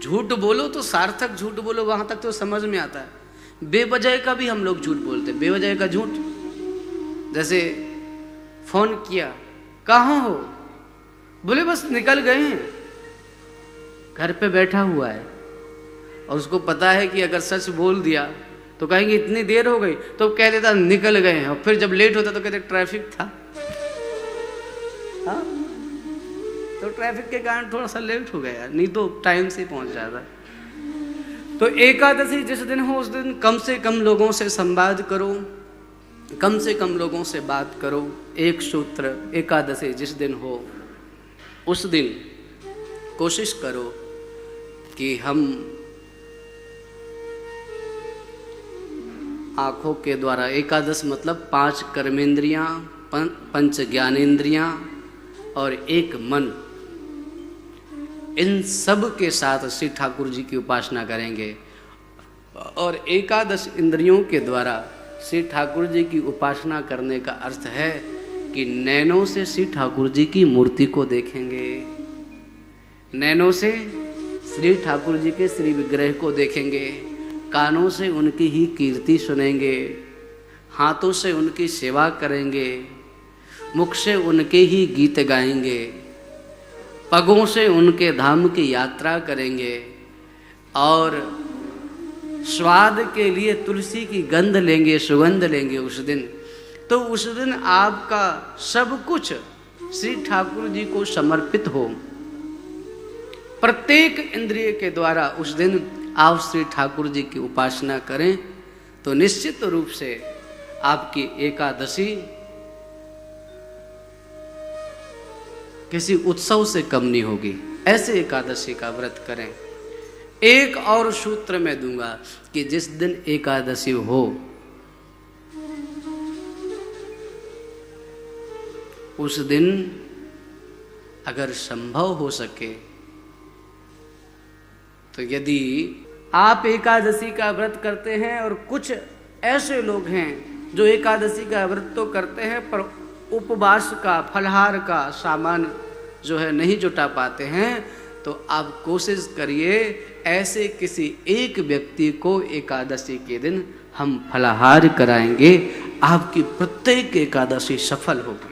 झूठ बोलो तो सार्थक झूठ बोलो, वहां तक तो समझ में आता है। बेवजह का भी हम लोग झूठ बोलते हैं, बेवजह का झूठ। जैसे फोन किया, कहाँ हो? बोले बस निकल गए हैं, घर पे बैठा हुआ है। और उसको पता है कि अगर सच बोल दिया तो कहेंगे इतनी देर हो गई, तो कह देता निकल गए हैं। और फिर जब लेट होता तो कहते ट्रैफिक था। हाँ? तो ट्रैफिक के कारण थोड़ा सा लेट हो गया, नहीं तो टाइम से पहुंच जाता। तो एकादशी जिस दिन हो उस दिन कम से कम लोगों से संवाद करो, कम से कम लोगों से बात करो। एक सूत्र, एकादशी जिस दिन हो उस दिन कोशिश करो कि हम आँखों के द्वारा, एकादश मतलब 5 कर्मेंद्रियां, 5 ज्ञानेंद्रियां और 1 मन, इन सब के साथ श्री ठाकुर जी की उपासना करेंगे। और एकादश इंद्रियों के द्वारा श्री ठाकुर जी की उपासना करने का अर्थ है कि नैनों से श्री ठाकुर जी की मूर्ति को देखेंगे, नैनों से श्री ठाकुर जी के श्री विग्रह को देखेंगे, कानों से उनकी ही कीर्ति सुनेंगे, हाथों से उनकी सेवा करेंगे, मुख से उनके ही गीत गाएंगे, पगों से उनके धाम की यात्रा करेंगे और स्वाद के लिए तुलसी की गंध लेंगे, सुगंध लेंगे उस दिन। तो उस दिन आपका सब कुछ श्री ठाकुर जी को समर्पित हो। प्रत्येक इंद्रिय के द्वारा उस दिन आप श्री ठाकुर जी की उपासना करें तो निश्चित रूप से आपकी एकादशी किसी उत्सव से कम नहीं होगी। ऐसे एकादशी का व्रत करें। एक और सूत्र मैं दूंगा कि जिस दिन एकादशी हो उस दिन अगर संभव हो सके तो यदि आप एकादशी का व्रत करते हैं और कुछ ऐसे लोग हैं जो एकादशी का व्रत तो करते हैं पर उपवास का, फलाहार का सामान जो है नहीं जुटा पाते हैं, तो आप कोशिश करिए ऐसे किसी एक व्यक्ति को एकादशी के दिन हम फलाहार कराएंगे, आपकी प्रत्येक एकादशी सफल होगी।